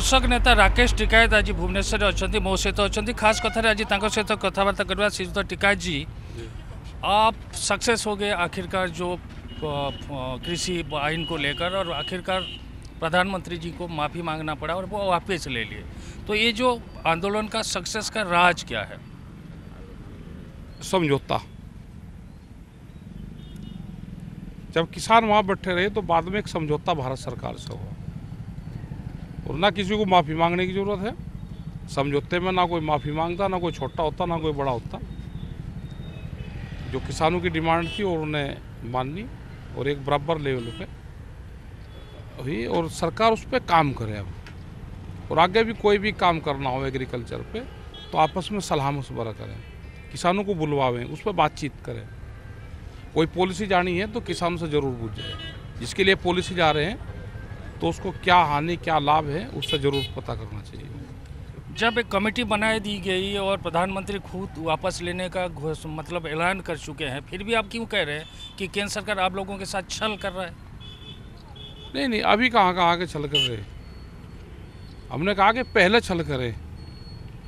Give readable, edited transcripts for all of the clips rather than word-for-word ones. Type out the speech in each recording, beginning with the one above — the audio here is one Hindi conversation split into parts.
कृषक नेता राकेश टिकायत आज भुवनेश्वर अच्छा मो सहित अच्छा खास कथार आज सहित कथबार्ता करवा श्रीजुत टिकायत जी आप सक्सेस हो गए आखिरकार जो कृषि आइन को लेकर और आखिरकार प्रधानमंत्री जी को माफ़ी मांगना पड़ा और वो वापस ले लिए। तो ये जो आंदोलन का सक्सेस का राज क्या है? समझौता। जब किसान वहाँ बैठे रहे तो बाद में एक समझौता भारत सरकार से हुआ और ना किसी को माफ़ी मांगने की ज़रूरत है। समझौते में ना कोई माफ़ी मांगता, ना कोई छोटा होता, ना कोई बड़ा होता। जो किसानों की डिमांड थी और उन्हें माननी और एक बराबर लेवल पे हुई और सरकार उस पर काम करे अब। और आगे भी कोई भी काम करना हो एग्रीकल्चर पे तो आपस में सलाह मशवरा करें, किसानों को बुलवावें, उस पर बातचीत करें। कोई पॉलिसी जानी है तो किसानों से ज़रूर पूछ जाए, जिसके लिए पॉलिसी जा रहे हैं तो उसको क्या हानि क्या लाभ है उससे ज़रूर पता करना चाहिए। जब एक कमेटी बनाई दी गई और प्रधानमंत्री खुद वापस लेने का मतलब ऐलान कर चुके हैं, फिर भी आप क्यों कह रहे हैं कि केंद्र सरकार आप लोगों के साथ छल कर रहा है? नहीं, अभी कहाँ के छल कर रहे। हमने कहा कि पहले छल करें,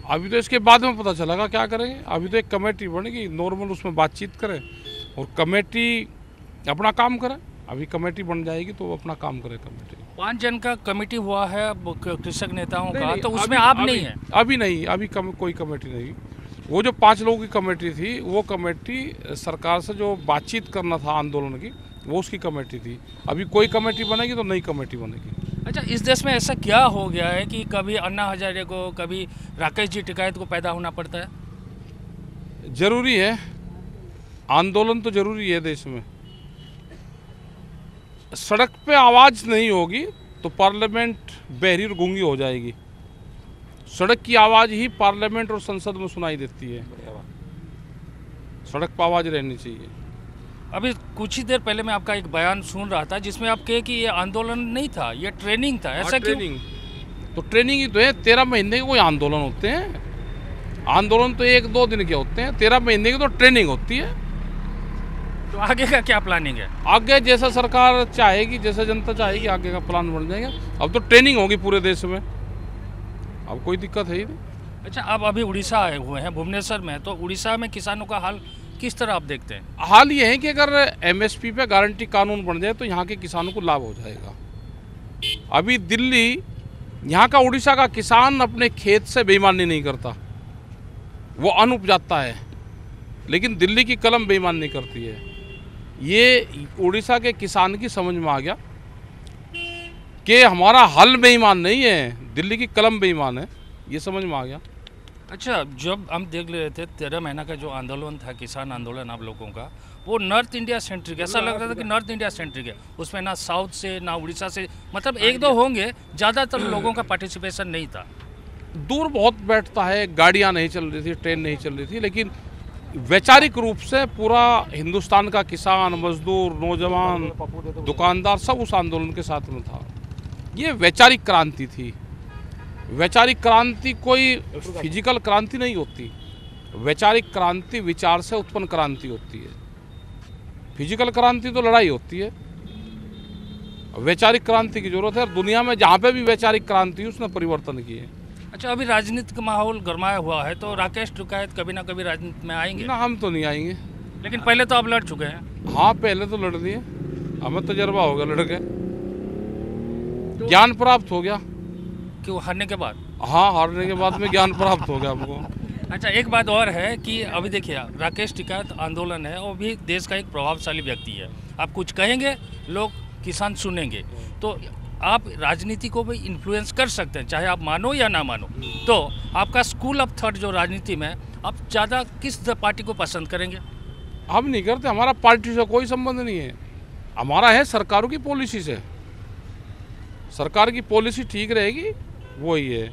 अभी तो इसके बाद में पता चलेगा क्या करेंगे। अभी तो एक कमेटी बनेगी, नॉर्मल उसमें बातचीत करें और कमेटी अपना काम करे। अभी कमेटी बन जाएगी तो अपना काम करे कमेटी। 5 जन का कमेटी हुआ है कृषक नेताओं का, तो उसमें आप नहीं है? अभी नहीं, अभी कोई कमेटी नहीं। वो जो 5 लोगों की कमेटी थी वो कमेटी सरकार से जो बातचीत करना था आंदोलन की, वो उसकी कमेटी थी। अभी कोई कमेटी बनेगी तो नई कमेटी बनेगी। अच्छा, इस देश में ऐसा क्या हो गया है कि कभी अन्ना हजारे को, कभी राकेश जी टिकायत को पैदा होना पड़ता है? जरूरी है, आंदोलन तो जरूरी है देश में। सड़क पे आवाज़ नहीं होगी तो पार्लियामेंट बहरी और गूंगी हो जाएगी। सड़क की आवाज़ ही पार्लियामेंट और संसद में सुनाई देती है। सड़क पर आवाज़ रहनी चाहिए। अभी कुछ ही देर पहले मैं आपका एक बयान सुन रहा था जिसमें आप कहे कि ये आंदोलन नहीं था, ये ट्रेनिंग था। ऐसा क्यों? ट्रेनिंग तो ट्रेनिंग ही तो है। 13 महीने के कोई आंदोलन होते हैं? आंदोलन तो 1-2 दिन के होते हैं। 13 महीने की तो ट्रेनिंग होती है। तो आगे का क्या प्लानिंग है? आगे जैसा सरकार चाहेगी, जैसा जनता चाहेगी, आगे का प्लान बन जाएगा। अब तो ट्रेनिंग होगी पूरे देश में, अब कोई दिक्कत है ही नहीं। अच्छा, आप अभी उड़ीसा आए हुए हैं भुवनेश्वर में, तो उड़ीसा में किसानों का हाल किस तरह आप देखते हैं? हाल ये है कि अगर एमएसपी पे गारंटी कानून बन जाए तो यहाँ के किसानों को लाभ हो जाएगा। अभी दिल्ली, यहाँ का उड़ीसा का किसान अपने खेत से बेईमानी नहीं करता, वो अन्न उपजाता है, लेकिन दिल्ली की कलम बेईमान नहीं करती है। ये उड़ीसा के किसान की समझ में आ गया कि हमारा हल बेईमान नहीं है, दिल्ली की कलम बेईमान है, ये समझ में आ गया। अच्छा, जब हम देख रहे थे 13 महीना का जो आंदोलन था, किसान आंदोलन आप लोगों का, वो नॉर्थ इंडिया सेंट्रिक, ऐसा लग रहा था कि नॉर्थ इंडिया सेंट्रिक है। उसमें ना साउथ से ना उड़ीसा से, मतलब 1-2 होंगे, ज़्यादातर लोगों का पार्टिसिपेशन नहीं था। दूर बहुत बैठता है, गाड़ियाँ नहीं चल रही थी, ट्रेन नहीं चल रही थी, लेकिन वैचारिक रूप से पूरा हिंदुस्तान का किसान, मजदूर, नौजवान, दुकानदार सब उस आंदोलन के साथ में था। ये वैचारिक क्रांति थी। वैचारिक क्रांति कोई फिजिकल क्रांति नहीं होती। वैचारिक क्रांति विचार से उत्पन्न क्रांति होती है। फिजिकल क्रांति तो लड़ाई होती है, वैचारिक क्रांति की जरूरत है। और दुनिया में जहाँ पे भी वैचारिक क्रांति उसने परिवर्तन किए। अच्छा, अभी राजनीतिक माहौल गरमाया हुआ है, तो राकेश टिकायत कभी ना कभी राजनीति में आएंगे? ना, हम तो नहीं आएंगे। लेकिन पहले तो आप लड़ चुके हैं। हाँ, पहले तो लड़ दिए, हमें तजर्बा हो गया लड़ के, ज्ञान प्राप्त हो गया। क्यों? हारने के बाद? हाँ, हारने के बाद में ज्ञान प्राप्त हो गया हमको। अच्छा, एक बात और है कि अभी देखिए राकेश टिकायत आंदोलन है और भी देश का एक प्रभावशाली व्यक्ति है। आप कुछ कहेंगे, लोग किसान सुनेंगे, तो आप राजनीति को भी इन्फ्लुएंस कर सकते हैं, चाहे आप मानो या ना मानो। तो आपका स्कूल ऑफ थॉट जो राजनीति में, आप ज़्यादा किस पार्टी को पसंद करेंगे? हम नहीं करते, हमारा पार्टी से कोई संबंध नहीं है। हमारा है सरकारों की पॉलिसी से। सरकार की पॉलिसी ठीक रहेगी वही है,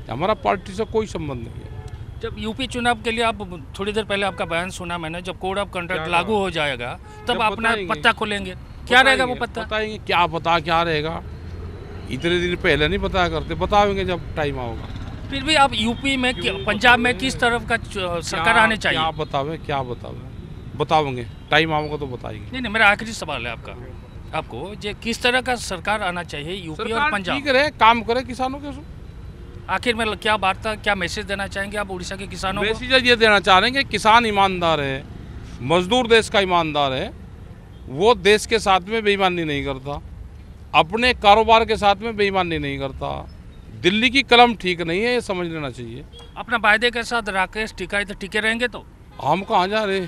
हमारा पार्टी से कोई संबंध नहीं है। जब यूपी चुनाव के लिए, आप थोड़ी देर पहले आपका बयान सुना मैंने, जब कोड ऑफ कंडक्ट लागू हो जाएगा तब अपना पत्ता खोलेंगे, क्या रहेगा वो पत्ता? बताएंगे, क्या पता क्या रहेगा, इतने दिन पहले नहीं बताया करते, बताएंगे जब टाइम आओगा। फिर भी आप यूपी में, पंजाब में किस तरफ का सरकार आने चाहिए? क्या बताओगे, टाइम आओगा तो बताएंगे। नहीं, मेरा आखिरी सवाल है आपको, जो किस तरह का सरकार आना चाहिए यूपी और पंजाब? ठीक रहे, काम करे किसानों के, आखिर में क्या वार्ता, क्या मैसेज देना चाहेंगे आप उड़ीसा के किसानों को? मैसेज ये देना चाह रहे हैं कि किसान ईमानदार है, मजदूर देश का ईमानदार है, वो देश के साथ में बेईमानी नहीं करता, अपने कारोबार के साथ में बेईमानी नहीं करता। दिल्ली की कलम ठीक नहीं है, ये समझ लेना चाहिए। अपना वायदे के साथ राकेश टिकाई तो टिके रहेंगे तो? हम कहाँ जा रहे,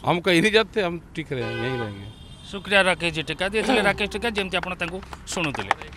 हम कहीं नहीं जाते, हम टिक रहे हैं, यहीं रहेंगे। शुक्रिया राकेश जी टिका। राकेश टिका जमती आप शुणुले।